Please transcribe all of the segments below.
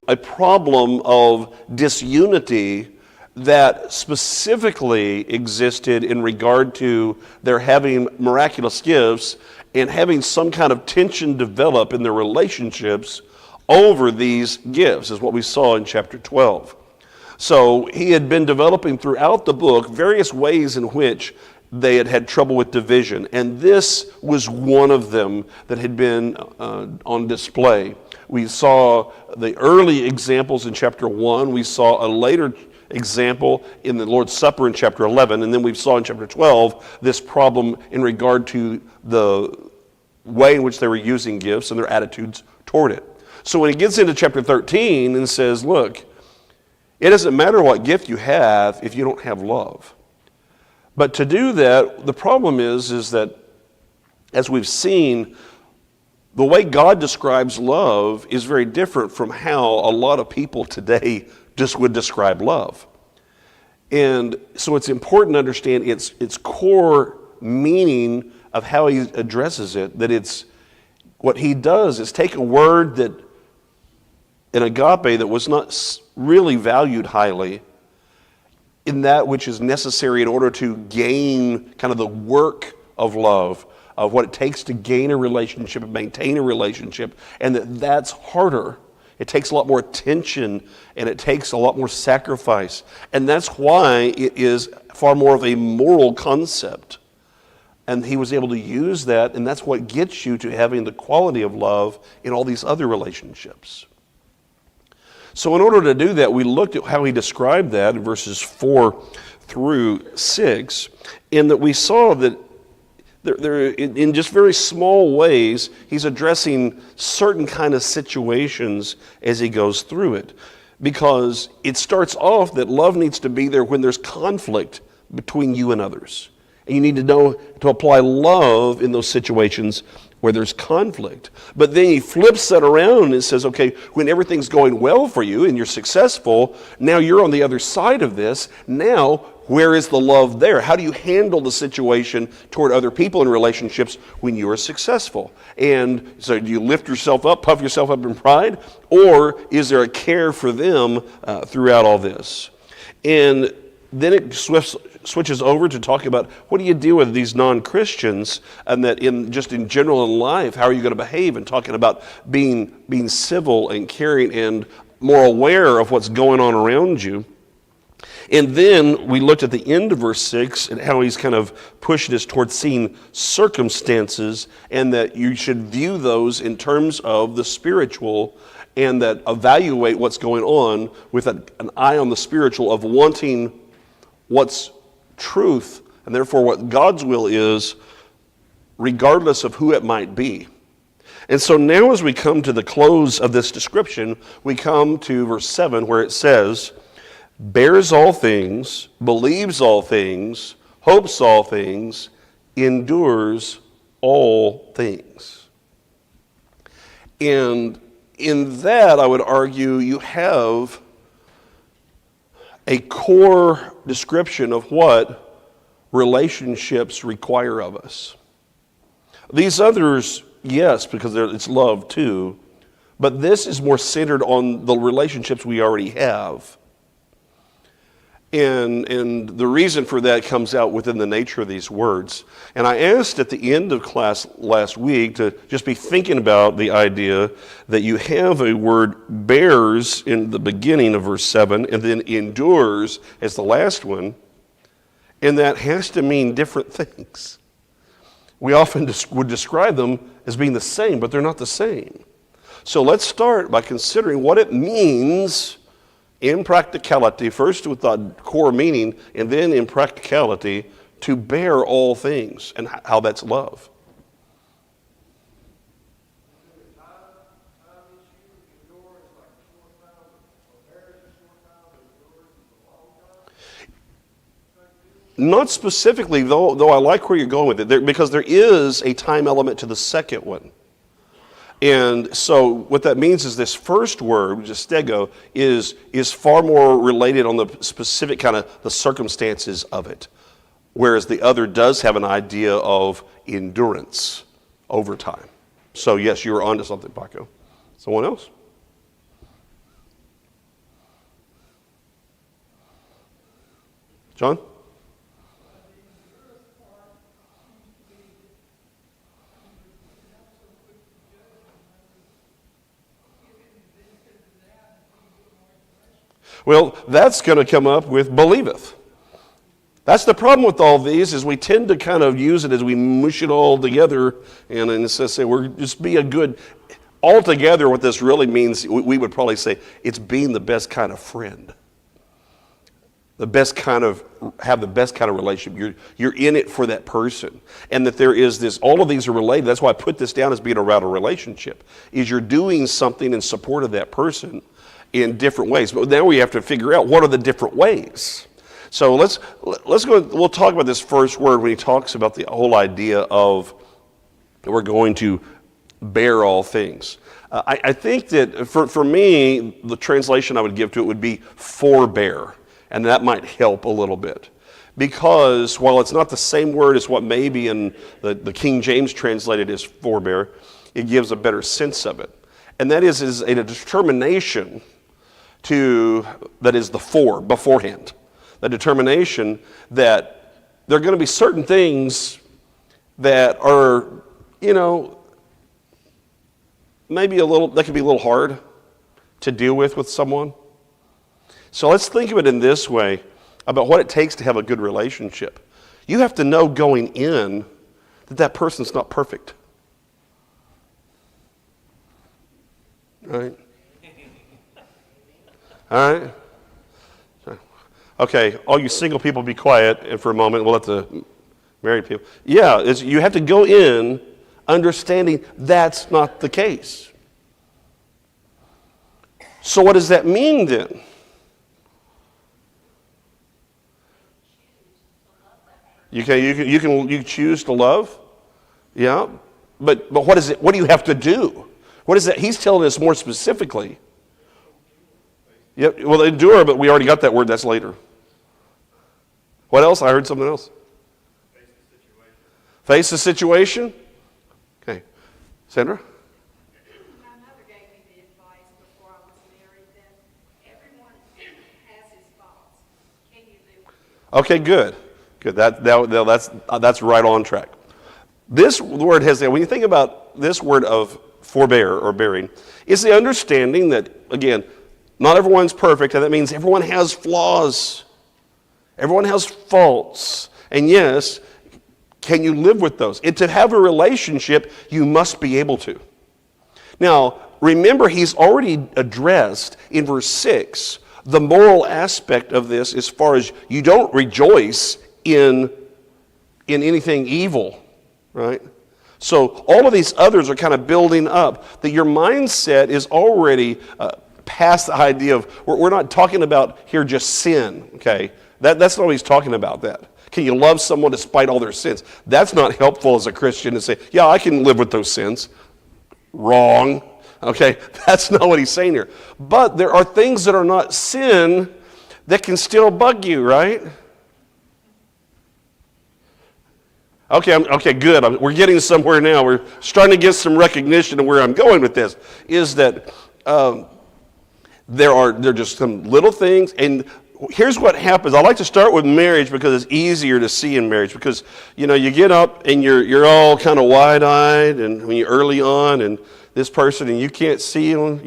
a problem of disunity that specifically existed in regard to their having miraculous gifts and having some kind of tension develop in their relationships over these gifts, is what we saw in chapter 12. So he had been developing throughout the book various ways in which they had had trouble with division, and this was one of them that had been on display. We saw the early examples in chapter 1. We saw a later example in the Lord's Supper in chapter 11, and then we saw in chapter 12 this problem in regard to the way in which they were using gifts and their attitudes toward it. So when he gets into chapter 13 and says, look, it doesn't matter what gift you have if you don't have love. But to do that, the problem is that, as we've seen, the way God describes love is very different from how a lot of people today just would describe love. And so it's important to understand its core meaning of how he addresses it, that it's what he does is take a word that an agape that was not really valued highly in that which is necessary in order to gain kind of the work of love, of what it takes to gain a relationship and maintain a relationship, and that's harder. It takes a lot more attention, and it takes a lot more sacrifice. And that's why it is far more of a moral concept. And he was able to use that, and that's what gets you to having the quality of love in all these other relationships. So in order to do that, we looked at how he described that in verses 4 through 6, and that we saw that there, in just very small ways, he's addressing certain kind of situations as he goes through it. Because it starts off that love needs to be there when there's conflict between you and others. And you need to know to apply love in those situations where there's conflict. But then he flips that around and says, okay, when everything's going well for you and you're successful, now you're on the other side of this. Now, where is the love there? How do you handle the situation toward other people in relationships when you are successful? And so do you lift yourself up, puff yourself up in pride? Or is there a care for them throughout all this? And then it switches over to talk about what do you deal with these non-Christians, and that in general in life, how are you going to behave, and talking about being civil and caring and more aware of what's going on around you. And then we looked at the end of verse 6 and how he's kind of pushing us towards seeing circumstances, and that you should view those in terms of the spiritual, and that evaluate what's going on with an eye on the spiritual of wanting what's truth, and therefore what God's will is, regardless of who it might be. And so now as we come to the close of this description, we come to verse 7 where it says, bears all things, believes all things, hopes all things, endures all things. And in that, I would argue, you have a core description of what relationships require of us. These others, yes, because it's love too, but this is more centered on the relationships we already have. And the reason for that comes out within the nature of these words. And I asked at the end of class last week to just be thinking about the idea that you have a word bears in the beginning of verse 7 and then endures as the last one, and that has to mean different things. We often would describe them as being the same, but they're not the same. So let's start by considering what it means in practicality, first with the core meaning, and then in practicality, to bear all things, and how that's love. Not specifically, though I like where you're going with it, because there is a time element to the second one. And so what that means is this first word, which is stego, is far more related on the specific kind of the circumstances of it. Whereas the other does have an idea of endurance over time. So yes, you were onto something, Paco. Someone else? John? Well, that's going to come up with believeth. That's the problem with all these, is we tend to kind of use it as we mush it all together, and it says, say, we're just be a good, altogether what this really means, we would probably say, it's being the best kind of friend. Have the best kind of relationship. You're in it for that person. And that there is this, all of these are related. That's why I put this down as being around a relationship, is you're doing something in support of that person in different ways. But now we have to figure out what are the different ways. So let's go, we'll talk about this first word when he talks about the whole idea of we're going to bear all things. I think that for me, the translation I would give to it would be forbear, and that might help a little bit. Because while it's not the same word as what maybe in the King James translated as forbear, it gives a better sense of it. And that is a determination that is beforehand. The determination that there are going to be certain things that are, maybe that can be a little hard to deal with someone. So let's think of it in this way about what it takes to have a good relationship. You have to know going in that person's not perfect. Right? All right? Okay, all you single people be quiet for a moment. We'll let the married people. Yeah, you have to go in understanding that's not the case. So what does that mean then? You can choose to love. Yeah. But what is it? What do you have to do? What is that? He's telling us more specifically. Yep. Well, endure, but we already got that word. That's later. What else? I heard something else. Face the situation. Face the situation? Okay. Sandra? My mother gave me the advice before I was married that everyone has his faults. Can you live with it? Okay, good. Good. That's right on track. This word when you think about this word of forbear or bearing, it's the understanding that, again, not everyone's perfect, and that means everyone has flaws. Everyone has faults. And yes, can you live with those? And to have a relationship, you must be able to. Now, remember, he's already addressed in verse 6 the moral aspect of this as far as you don't rejoice in anything evil, right? So all of these others are kind of building up that your mindset is already past the idea of, we're not talking about here just sin, okay? That's not what he's talking about, that. Can you love someone despite all their sins? That's not helpful as a Christian to say, yeah, I can live with those sins. Wrong. Okay, that's not what he's saying here. But there are things that are not sin that can still bug you, right? Okay, good. We're getting somewhere now. We're starting to get some recognition of where I'm going with this. Is that there are just some little things, and here's what happens. I like to start with marriage because it's easier to see in marriage, because you get up and you're all kind of wide-eyed, and when you're early on, and this person, and you can't see them,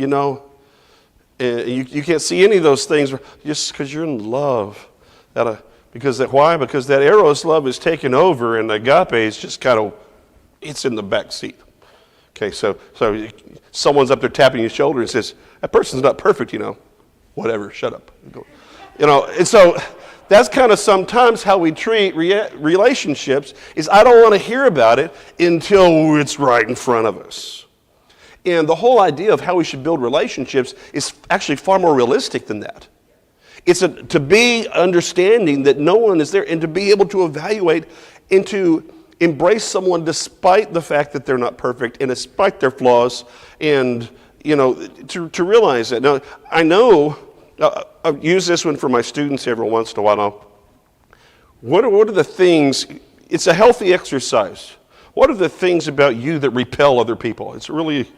and you can't see any of those things just because you're in love. Why? Because that eros love is taken over, and agape is just kind of, it's in the back seat. Okay, so someone's up there tapping your shoulder and says, that person's not perfect, whatever, shut up. And so that's kind of sometimes how we treat relationships, is I don't want to hear about it until it's right in front of us. And the whole idea of how we should build relationships is actually far more realistic than that. It's to be understanding that no one is there, and to be able to evaluate and to embrace someone despite the fact that they're not perfect and despite their flaws, and to realize that. Now, I know I use this one for my students every once in a while. What are the things? It's a healthy exercise. What are the things about you that repel other people? It's really.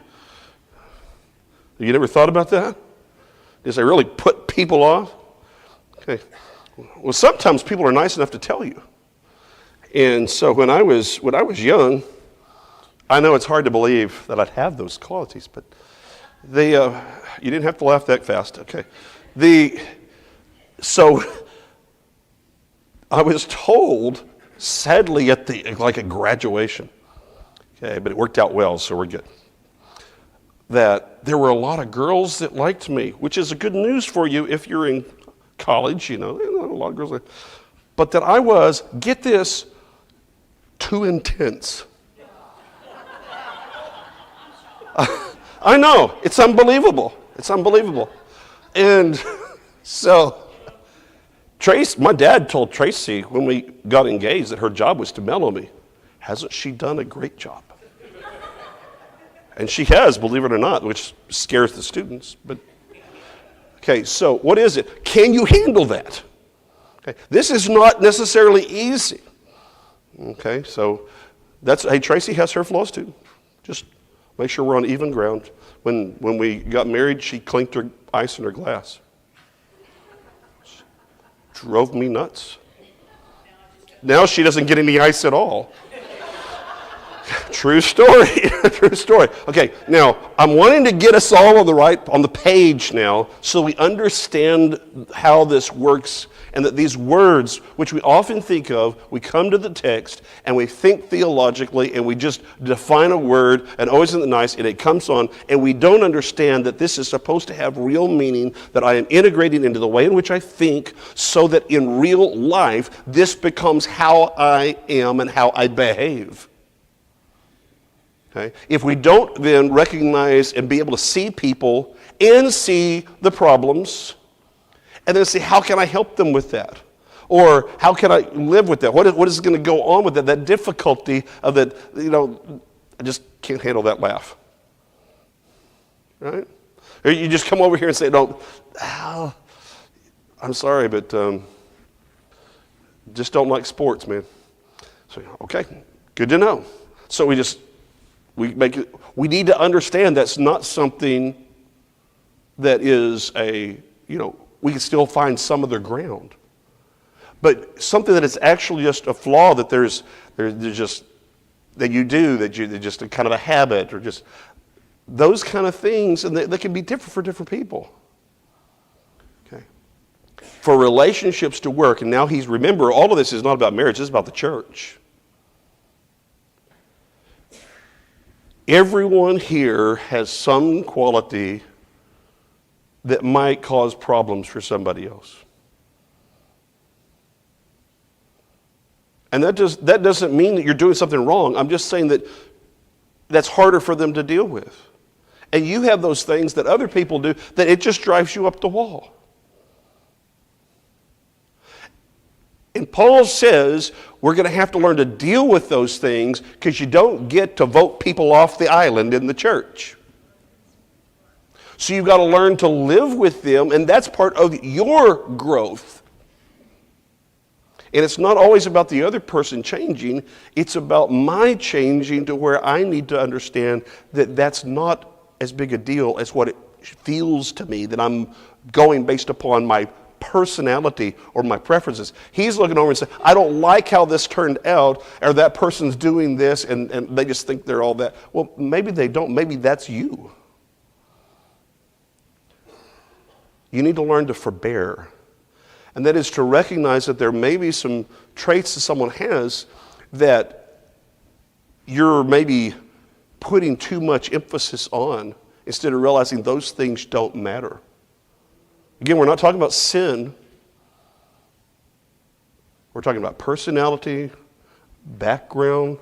You never thought about that? Does it really put people off? Okay. Well, sometimes people are nice enough to tell you. And so when I was young, I know it's hard to believe that I'd have those qualities, but you didn't have to laugh that fast, okay? So I was told, sadly, at a graduation, okay, but it worked out well, so we're good, that there were a lot of girls that liked me, which is a good news for you if you're in college, a lot of girls, but that I was, get this, too intense. I know, it's unbelievable. It's unbelievable. And so, my dad told Tracy when we got engaged that her job was to mellow me. Hasn't she done a great job? And she has, believe it or not, which scares the students. But okay, so what is it? Can you handle that? Okay, this is not necessarily easy. Okay, so hey, Tracy has her flaws too. Just make sure we're on even ground. When we got married, she clinked her ice in her glass. Drove me nuts. Now she doesn't get any ice at all. True story. True story. Okay, now I'm wanting to get us all on the page now so we understand how this works and that these words, which we often think of, we come to the text and we think theologically and we just define a word and oh, isn't it nice, and it comes on, and we don't understand that this is supposed to have real meaning, that I am integrating into the way in which I think so that in real life this becomes how I am and how I behave. Okay? If we don't then recognize and be able to see people and see the problems, and then see how can I help them with that? Or how can I live with that? What is going to go on with that difficulty of that, I just can't handle that laugh. Right? Or you just come over here and say, no, I'm sorry, but just don't like sports, man. So, okay, good to know. So we need to understand that's not something that is we can still find some other ground. But something that is actually just a flaw that there's just, that you do, that just a kind of a habit or just those kind of things, and they can be different for different people. Okay. For relationships to work, and now remember, all of this is not about marriage, this is about the church. Everyone here has some quality that might cause problems for somebody else. And that doesn't mean that you're doing something wrong. I'm just saying that that's harder for them to deal with. And you have those things that other people do that it just drives you up the wall. And Paul says we're going to have to learn to deal with those things because you don't get to vote people off the island in the church. So you've got to learn to live with them, and that's part of your growth. And it's not always about the other person changing. It's about my changing to where I need to understand that that's not as big a deal as what it feels to me, that I'm going based upon my personality or my preferences. He's looking over and saying, I don't like how this turned out, or that person's doing this, and they just think they're all that. Well, maybe they don't. Maybe that's you. You need to learn to forbear. And that is to recognize that there may be some traits that someone has that you're maybe putting too much emphasis on instead of realizing those things don't matter. Again, we're not talking about sin. We're talking about personality, background.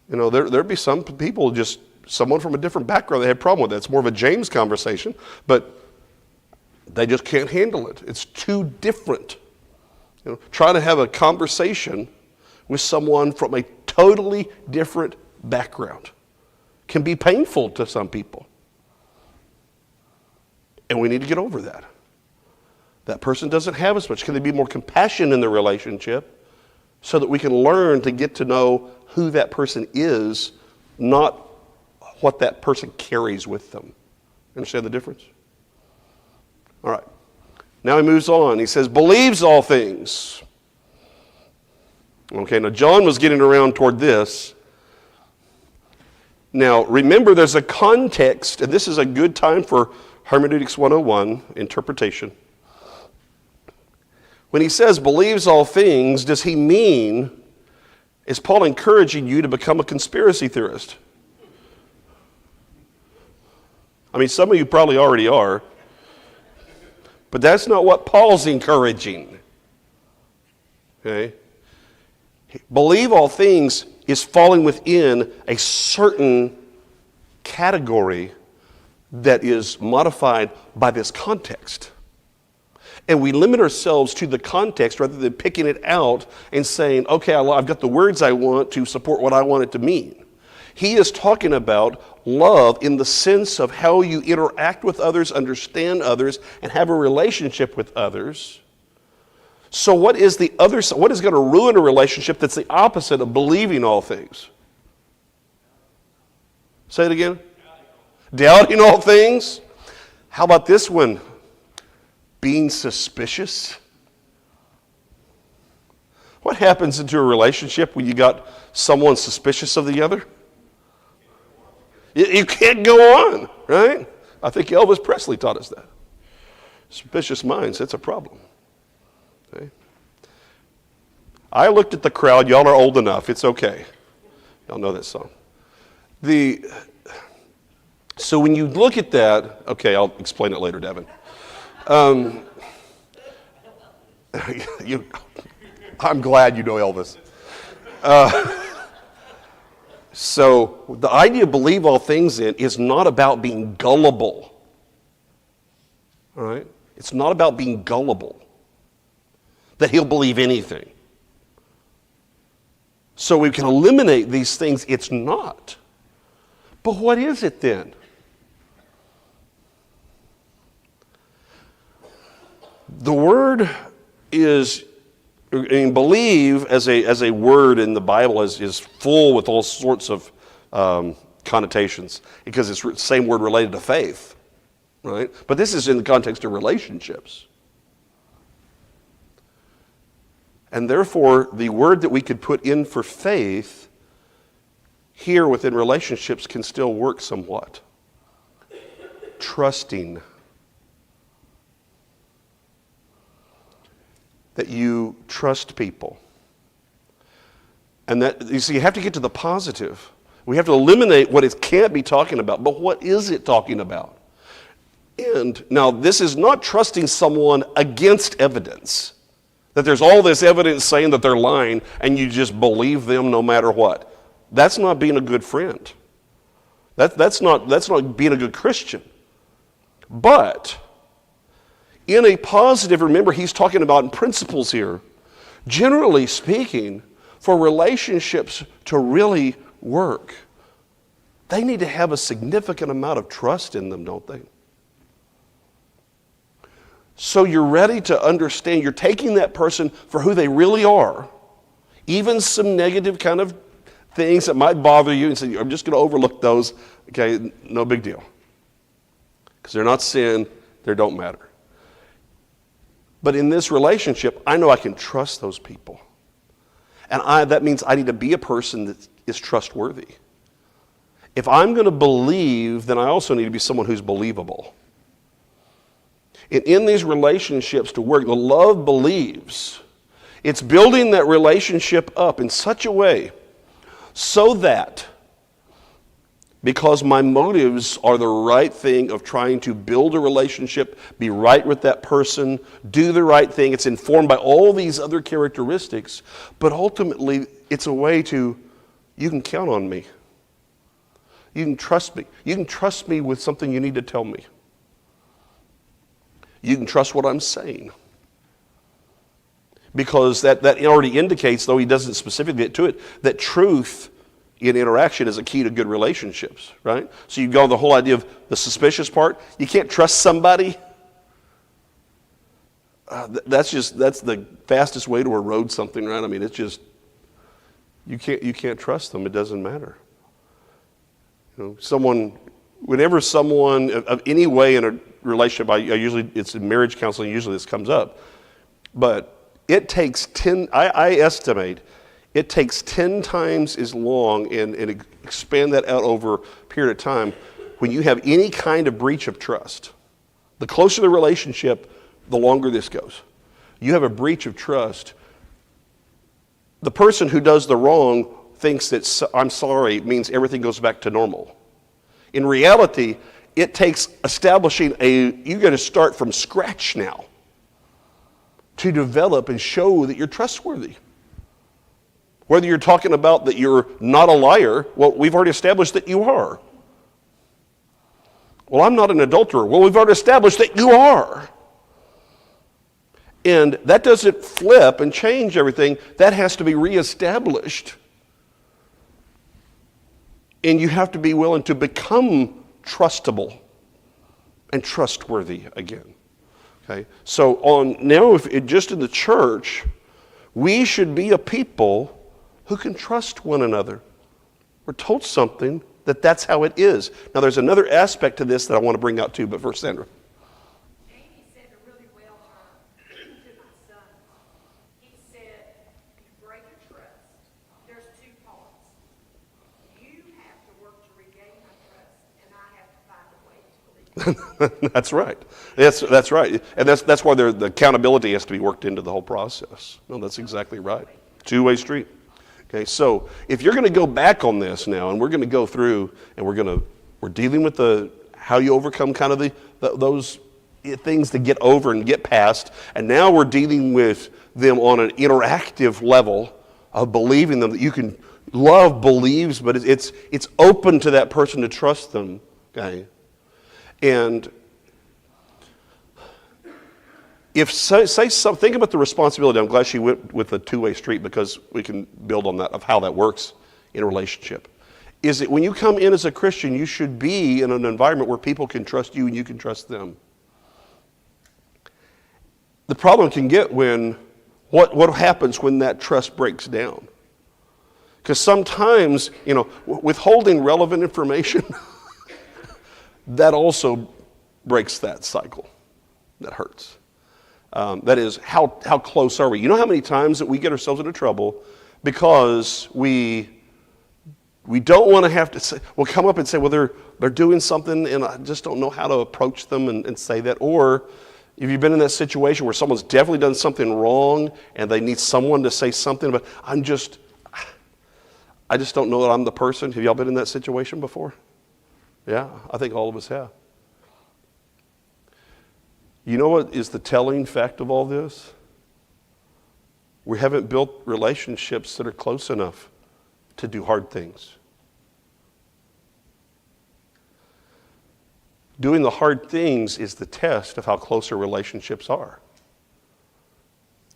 There'd be some people, just someone from a different background that had a problem with that. It's more of a James conversation, but they just can't handle it. It's too different. Trying to have a conversation with someone from a totally different background can be painful to some people. And we need to get over that. That person doesn't have as much. Can there be more compassion in the relationship so that we can learn to get to know who that person is, not what that person carries with them? Understand the difference? All right. Now he moves on. He says, believes all things. Okay, now John was getting around toward this. Now, remember, there's a context, and this is a good time for Hermeneutics 101, interpretation. When he says believes all things, does he mean, is Paul encouraging you to become a conspiracy theorist? I mean, some of you probably already are, but that's not what Paul's encouraging. Okay? Believe all things is falling within a certain category that is modified by this context. And we limit ourselves to the context rather than picking it out and saying, okay, I've got the words I want to support what I want it to mean. He is talking about love in the sense of how you interact with others, understand others, and have a relationship with others. So what is the other side? What is going to ruin a relationship that's the opposite of believing all things? Say it again. Doubting all things. How about this one? Being suspicious. What happens into a relationship when you got someone suspicious of the other? You can't go on, right? I think Elvis Presley taught us that. Suspicious minds, that's a problem. Okay. I looked at the crowd. Y'all are old enough. It's okay. Y'all know that song. So when you look at that, okay, I'll explain it later, Devin. I'm glad you know Elvis. So the idea of believe all things in is not about being gullible. All right? It's not about being gullible. That he'll believe anything. So we can eliminate these things. It's not. But what is it then? The word is, and believe as a word in the Bible is full with all sorts of connotations because it's the same word related to faith, right? But this is in the context of relationships. And therefore, the word that we could put in for faith here within relationships can still work somewhat. Trusting. That you trust people. And that, you see, you have to get to the positive. We have to eliminate what it can't be talking about. But what is it talking about? And now, this is not trusting someone against evidence. That there's all this evidence saying that they're lying and you just believe them no matter what. That's not being a good friend. That's not being a good Christian. But in a positive, remember he's talking about principles here. Generally speaking, for relationships to really work, they need to have a significant amount of trust in them, don't they? So you're ready to understand, you're taking that person for who they really are, even some negative kind of things that might bother you, and say, I'm just going to overlook those, okay, no big deal. Because they're not sin, they don't matter. But in this relationship, I know I can trust those people. And that means I need to be a person that is trustworthy. If I'm going to believe, then I also need to be someone who's believable. And in these relationships to work, the love believes. It's building that relationship up in such a way so that, because my motives are the right thing of trying to build a relationship, be right with that person, do the right thing. It's informed by all these other characteristics, but ultimately it's a way to, you can count on me. You can trust me. You can trust me with something you need to tell me. You can trust what I'm saying. Because that already indicates, though he doesn't specifically get to it, that truth in interaction is a key to good relationships, right? So you go the whole idea of the suspicious part. You can't trust somebody. That's the fastest way to erode something, right? I mean, it's just, you can't trust them. It doesn't matter. You know, whenever someone of any way in relationship, it's in marriage counseling, usually this comes up. But it takes I estimate, it takes 10 times as long and expand that out over a period of time when you have any kind of breach of trust. The closer the relationship, the longer this goes. You have a breach of trust. The person who does the wrong thinks that I'm sorry means everything goes back to normal. In reality, it takes establishing you got to start from scratch now to develop and show that you're trustworthy. Whether you're talking about that you're not a liar, well, we've already established that you are. Well, I'm not an adulterer. Well, we've already established that you are. And that doesn't flip and change everything. That has to be reestablished. And you have to be willing to become trustable and trustworthy again. Okay? So just in the church, we should be a people who can trust one another. We're told something that's how it is. Now there's another aspect to this that I want to bring out too, but first, Sandra. Amy said it really well to my son. He said, you break a trust, there's two parts. You have to work to regain my trust, and I have to find a way to believe. That's right. That's right. And that's why the accountability has to be worked into the whole process. No, that's exactly right. Two-way street. Okay, so if you're going to go back on this now, and we're going to go through, and we're dealing with how you overcome kind of those things to get over and get past, and now we're dealing with them on an interactive level of believing them that you can love believes, but it's open to that person to trust them. Okay, and think about the responsibility. I'm glad she went with the two-way street because we can build on that of how that works in a relationship. Is that when you come in as a Christian, you should be in an environment where people can trust you and you can trust them. The problem can get what happens when that trust breaks down. Because sometimes, withholding relevant information, that also breaks that cycle. That hurts. That is, how close are we? You know how many times that we get ourselves into trouble because we don't want to have to say, we'll come up and say, well, they're doing something and I just don't know how to approach them and say that. Or if you've been in that situation where someone's definitely done something wrong and they need someone to say something, but I just don't know that I'm the person. Have y'all been in that situation before? Yeah, I think all of us have. You know what is the telling fact of all this? We haven't built relationships that are close enough to do hard things. Doing the hard things is the test of how close our relationships are.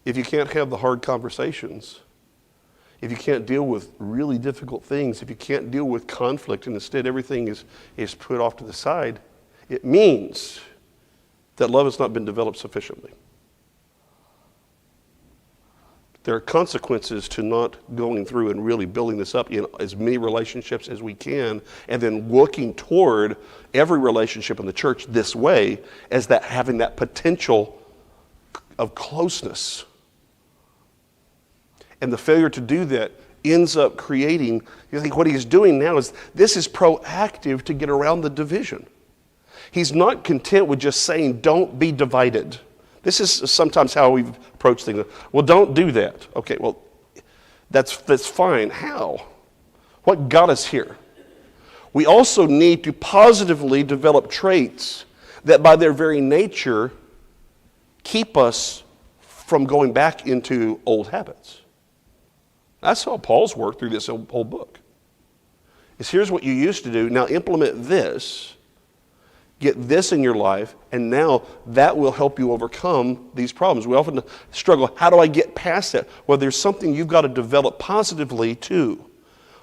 If you can't have the hard conversations, if you can't deal with really difficult things, if you can't deal with conflict and instead everything is put off to the side, it means that love has not been developed sufficiently. There are consequences to not going through and really building this up in as many relationships as we can, and then looking toward every relationship in the church this way as that having that potential of closeness. And the failure to do that ends up creating, you think what he's doing now is this is proactive to get around the division. He's not content with just saying, don't be divided. This is sometimes how we approach things. Well, don't do that. Okay, well, that's fine. How? What got us here? We also need to positively develop traits that by their very nature keep us from going back into old habits. That's how Paul's worked through this whole book. Here's what you used to do. Now implement this. Get this in your life, and now that will help you overcome these problems. We often struggle, how do I get past that? Well, there's something you've got to develop positively too.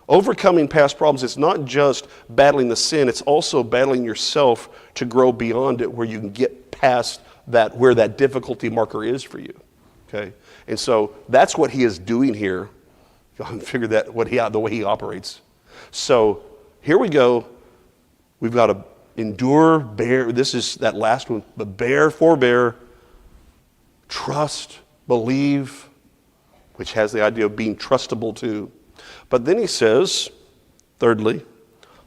Overcoming past problems, it's not just battling the sin, it's also battling yourself to grow beyond it where you can get past that, where that difficulty marker is for you. Okay? And so that's what he is doing here. You can figure that the way he operates. So here we go. We've got to endure, bear. This is that last one. But bear, forbear, trust, believe, which has the idea of being trustable too. But then he says, thirdly,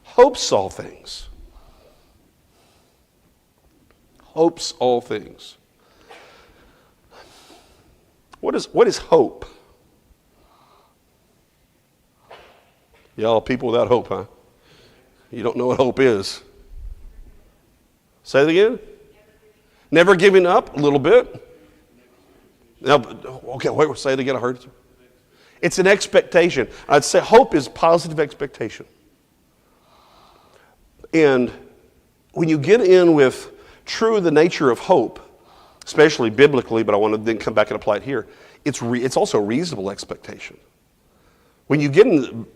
hopes all things. Hopes all things. What is hope? Y'all people without hope, huh? You don't know what hope is. Say it again. Never giving up a little bit. Now, okay, wait, say it again. I heard it. It's an expectation. I'd say hope is positive expectation. And when you get in with true the nature of hope, especially biblically, but I want to then come back and apply it here, it's also reasonable expectation. When you get in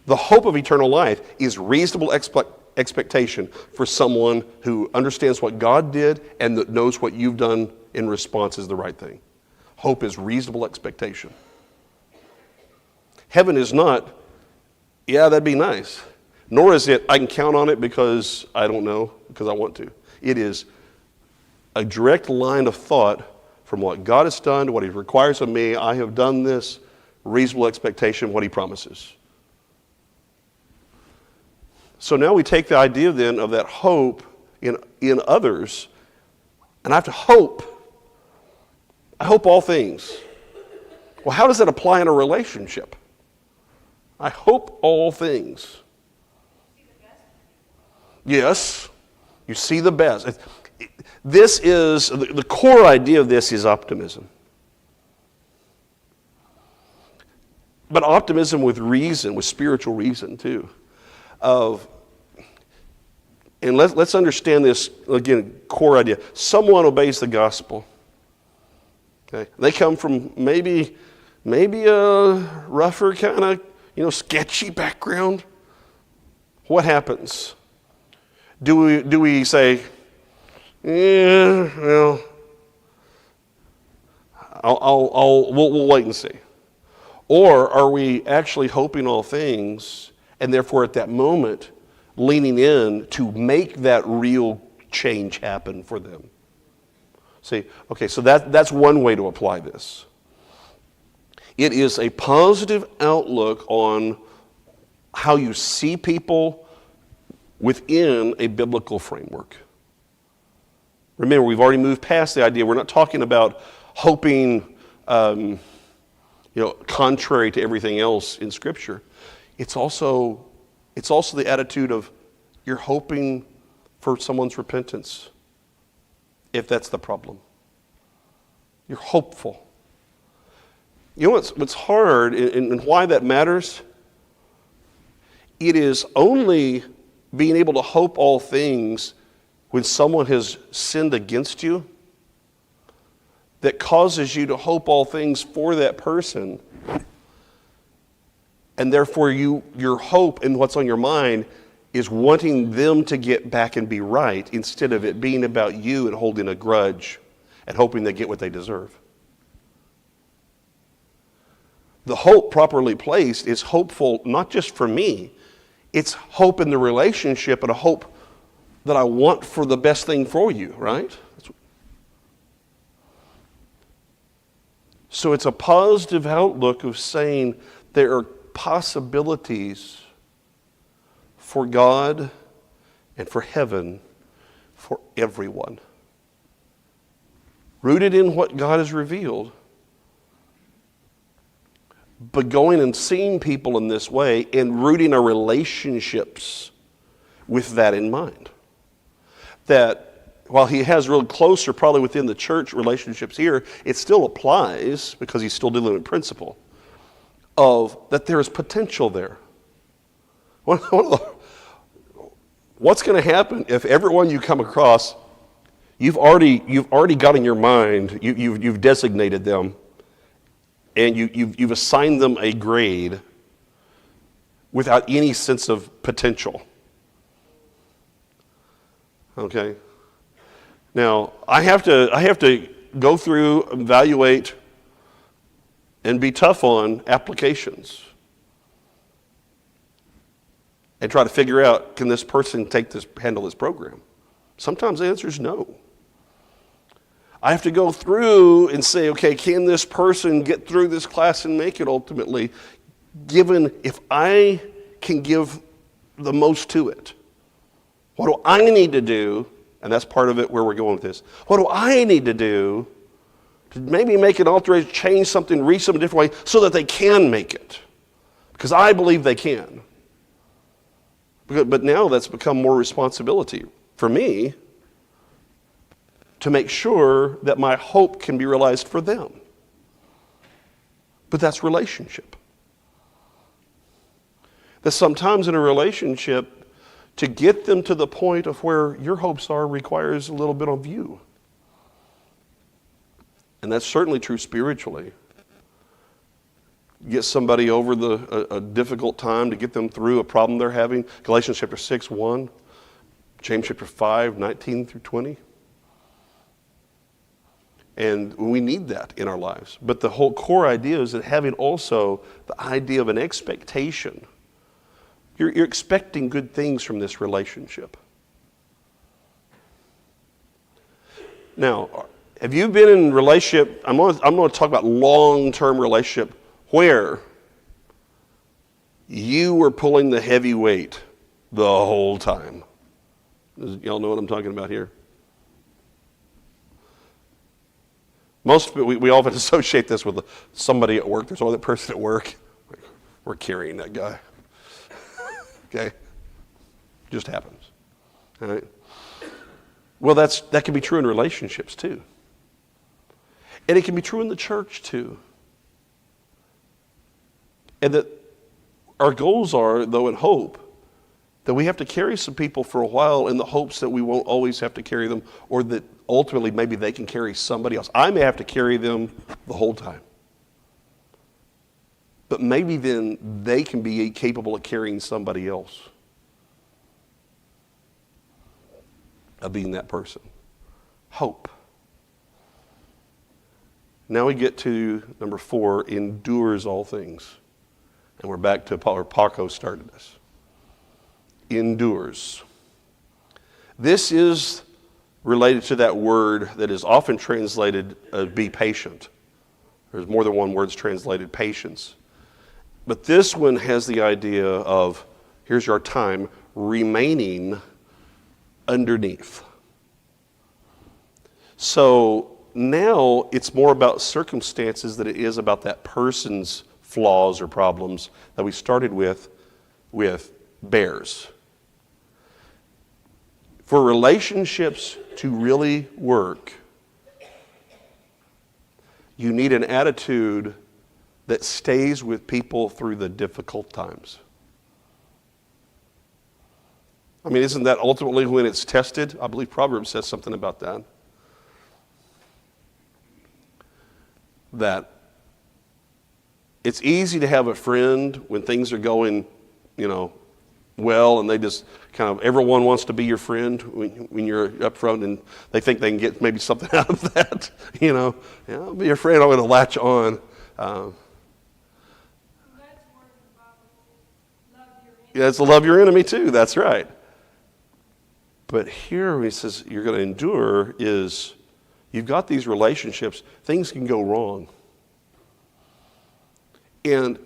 the hope of eternal life is reasonable expectation for someone who understands what God did and that knows what you've done in response is the right thing. Hope is reasonable expectation. Heaven is not, yeah, that'd be nice. Nor is it, I can count on it because I don't know, because I want to. It is a direct line of thought from what God has done to what He requires of me. I have done this, reasonable expectation of what He promises. So now we take the idea then of that hope in others, and I have to hope. I hope all things. Well, how does that apply in a relationship? I hope all things. Yes, you see the best. This is, the core idea of this is optimism. But optimism with reason, with spiritual reason too. And let's understand this, again, core idea. Someone obeys the gospel. Okay? They come from maybe a rougher kind of, sketchy background. What happens? Do we say, yeah, well, we'll wait and see? Or are we actually hoping all things and therefore at that moment leaning in to make that real change happen for them? See, okay, so that's one way to apply this. It is a positive outlook on how you see people within a biblical framework. Remember, we've already moved past the idea. We're not talking about hoping, contrary to everything else in Scripture. It's also the attitude of you're hoping for someone's repentance, if that's the problem. You're hopeful. You know what's hard and why that matters? It is only being able to hope all things when someone has sinned against you that causes you to hope all things for that person. And therefore your hope and what's on your mind is wanting them to get back and be right instead of it being about you and holding a grudge and hoping they get what they deserve. The hope properly placed is hopeful not just for me, it's hope in the relationship and a hope that I want for the best thing for you, right? So it's a positive outlook of saying there are possibilities for God and for heaven for everyone. Rooted in what God has revealed. But going and seeing people in this way and rooting our relationships with that in mind. That while he has real closer, probably within the church relationships here, it still applies because he's still dealing with principle of that there is potential there. What's going to happen if everyone you come across, you've already got in your mind, you've designated them, and you've assigned them a grade without any sense of potential. Okay? Now, I have to go through, evaluate, and be tough on applications. and try to figure out, can this person handle this program? Sometimes the answer is no. I have to go through and say, okay, can this person get through this class and make it ultimately, given if I can give the most to it? What do I need to do? And that's part of it where we're going with this. What do I need to do to maybe make an alteration, change something, reach something a different way so that they can make it? Because I believe they can. But now that's become more responsibility for me to make sure that my hope can be realized for them. But that's relationship. That sometimes in a relationship, to get them to the point of where your hopes are requires a little bit of you. And that's certainly true spiritually. Get somebody over a difficult time, to get them through a problem they're having. Galatians chapter 6, 1. James chapter 5, 19 through 20. And we need that in our lives. But the whole core idea is that having also the idea of an expectation. You're expecting good things from this relationship. Now, have you been in a relationship? I'm going to talk about long-term relationship where you were pulling the heavy weight the whole time. Y'all know what I'm talking about here? Most of it, we often associate this with somebody at work. There's another person at work. We're carrying that guy. Okay? Just happens. All right? Well, that can be true in relationships too. And it can be true in the church too. And that our goals are, though, in hope, that we have to carry some people for a while in the hopes that we won't always have to carry them, or that ultimately maybe they can carry somebody else. I may have to carry them the whole time. But maybe then they can be capable of carrying somebody else. Of being that person. Hope. Now we get to number 4, endures all things. And we're back to where Paco started us. Endures. This is related to that word that is often translated be patient. There's more than one word translated patience. But this one has the idea of, here's your time, remaining underneath. So now it's more about circumstances than it is about that person's flaws or problems that we started with bears. For relationships to really work, you need an attitude that stays with people through the difficult times. I mean, isn't that ultimately when it's tested? I believe Proverbs says something about that. That it's easy to have a friend when things are going, well, and they just kind of, everyone wants to be your friend when you're up front and they think they can get maybe something out of that. I'll be your friend, I'm going to latch on. That's to love your enemy too, that's right. But here he says you're going to endure is, you've got these relationships, things can go wrong. And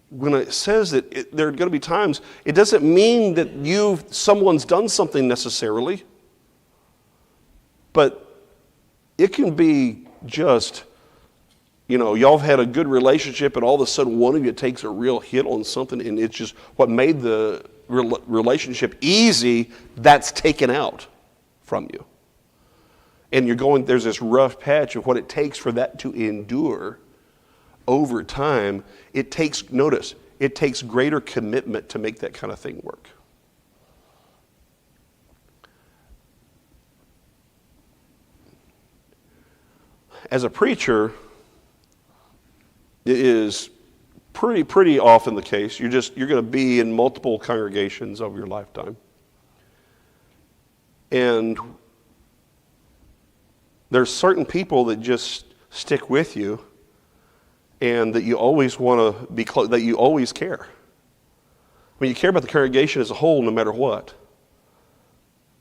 when it says that there are going to be times, it doesn't mean that someone's done something necessarily. But it can be just, y'all have had a good relationship and all of a sudden one of you takes a real hit on something and it's just what made the relationship easy, that's taken out from you. And there's this rough patch of what it takes for that to endure over time. It takes greater commitment to make that kind of thing work. As a preacher, it is pretty often the case. You're going to be in multiple congregations over your lifetime. And there's certain people that just stick with you and that you always want to be close, that you always care. I mean, you care about the congregation as a whole no matter what,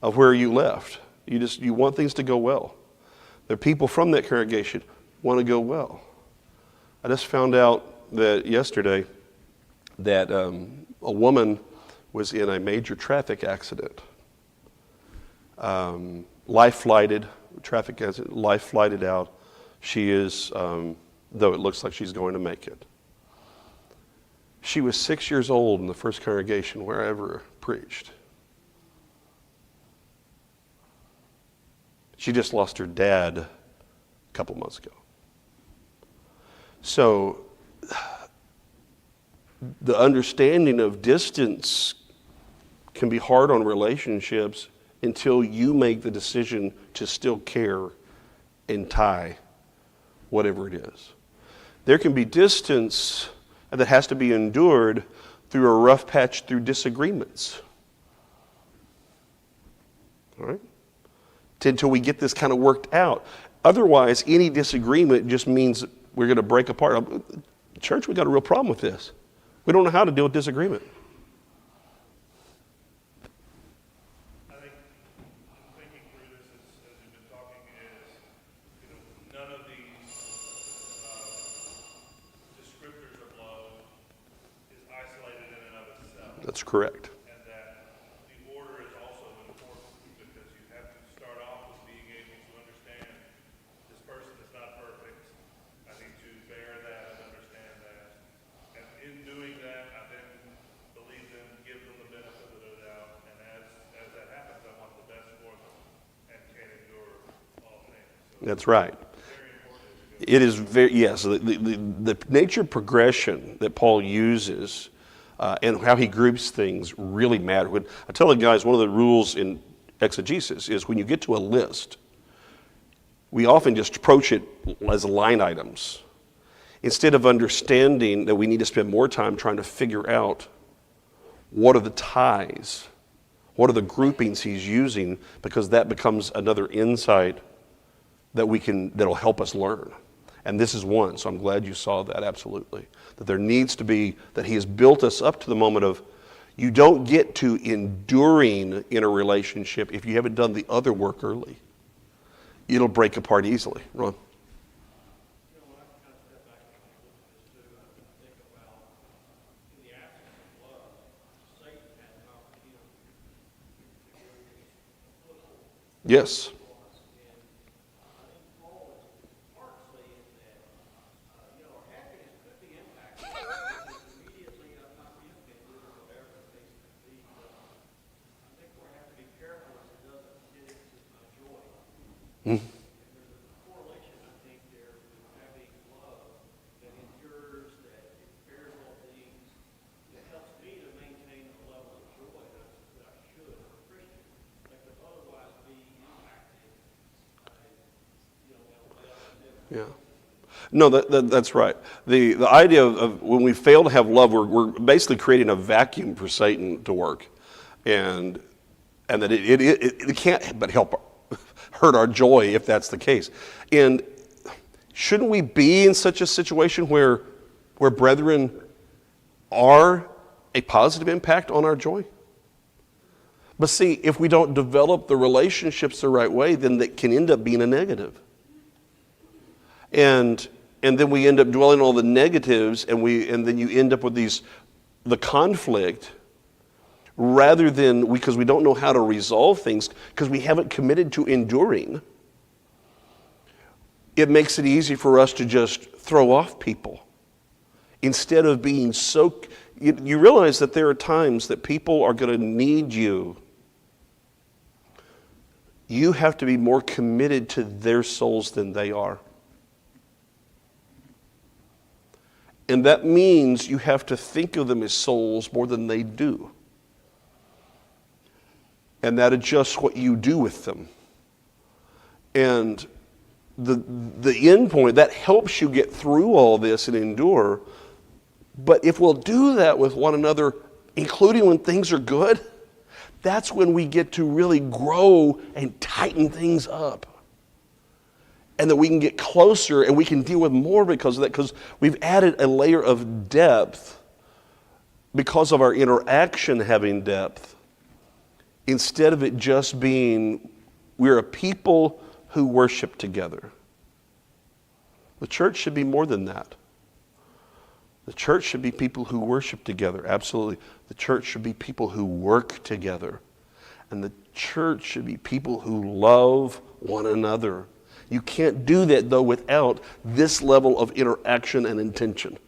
of where you left. You want things to go well. The people from that congregation want to go well. I just found out that yesterday that a woman was in a major traffic accident. Life-flighted, traffic accident, life-flighted out. She is, though it looks like she's going to make it. She was 6 years old in the first congregation where I ever preached. She just lost her dad a couple months ago. So the understanding of distance can be hard on relationships until you make the decision to still care and tie whatever it is. There can be distance that has to be endured through a rough patch through disagreements. All right? Until we get this kind of worked out. Otherwise, any disagreement just means we're going to break apart. Church, we got a real problem with this. We don't know how to deal with disagreement. I think thinking through this as we've been talking is, none of these descriptors of love is isolated in and of itself. That's correct. And that the order is also important because you have to start off with being able to understand this person is not perfect. I need to bear that and understand that. And in doing that, I then believe them, give them the benefit of the doubt. And as that happens, I want the best for them and can endure all things. So That's right. very important. It is very, yes, the nature of progression that Paul uses and how he groups things really matter. When I tell the guys, one of the rules in exegesis is when you get to a list, we often just approach it as line items instead of understanding that we need to spend more time trying to figure out what are the ties, what are the groupings he's using, because that becomes another insight that'll help us learn. And this is one, so I'm glad you saw that, absolutely. That there needs to be, that he has built us up to the moment of, you don't get to enduring in a relationship if you haven't done the other work early. It'll break apart easily. Ron? When I kind of step back and I look at this too, I think about in the absence of love, Satan had an opportunity to give us a foothold Yes. on us. And I think Paul is part saying that, our happiness could be impacted immediately, not be offended or whatever the case may be. But I think we have to be careful as it doesn't get into my joy. And there's a correlation, I think, there with having love that endures, that it bears all things, that helps me to maintain a level of joy that I should as a Christian, that could otherwise be impacted by, Yeah. No, that's right. The idea of when we fail to have love, we're basically creating a vacuum for Satan to work, and that it can't but hurt our joy if that's the case. And shouldn't we be in such a situation where brethren are a positive impact on our joy? But see, if we don't develop the relationships the right way, then that can end up being a negative. And then we end up dwelling on all the negatives, and then you end up with the conflict, rather than because we don't know how to resolve things, because we haven't committed to enduring. It makes it easy for us to just throw off people instead of being so. You realize that there are times that people are going to need you. You have to be more committed to their souls than they are. And that means you have to think of them as souls more than they do. And that adjusts what you do with them. And the end point, that helps you get through all this and endure. But if we'll do that with one another, including when things are good, that's when we get to really grow and tighten things up. And that we can get closer and we can deal with more because of that, because we've added a layer of depth because of our interaction having depth, instead of it just being we're a people who worship together. The church should be more than that. The church should be people who worship together, absolutely. The church should be people who work together. And the church should be people who love one another. You can't do that, though, without this level of interaction and intention.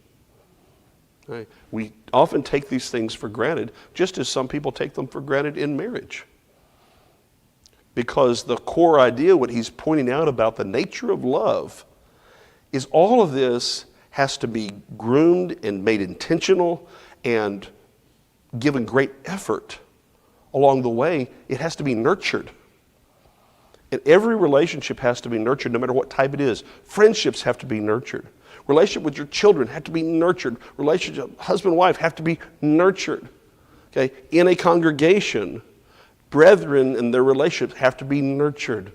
Right? We often take these things for granted, just as some people take them for granted in marriage. Because the core idea, what he's pointing out about the nature of love, is all of this has to be groomed and made intentional and given great effort along the way. It has to be nurtured. And every relationship has to be nurtured, no matter what type it is. Friendships have to be nurtured. Relationship with your children have to be nurtured. Relationship, husband and wife, have to be nurtured. Okay? In a congregation, brethren and their relationships have to be nurtured.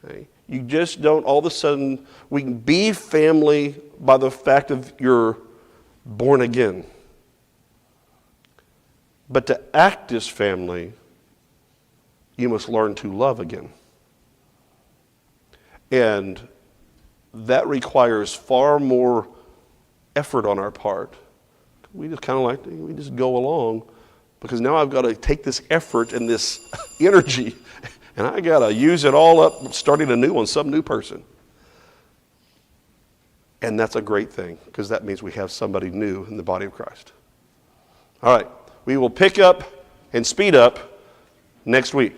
Okay? You just don't all of a sudden, we can be family by the fact of you're born again. But to act as family, you must learn to love again. And that requires far more effort on our part. We just kind of like, we just go along, because now I've got to take this effort and this energy, and I got to use it all up starting a new one, some new person. And that's a great thing, because that means we have somebody new in the body of Christ. All right, we will pick up and speed up next week.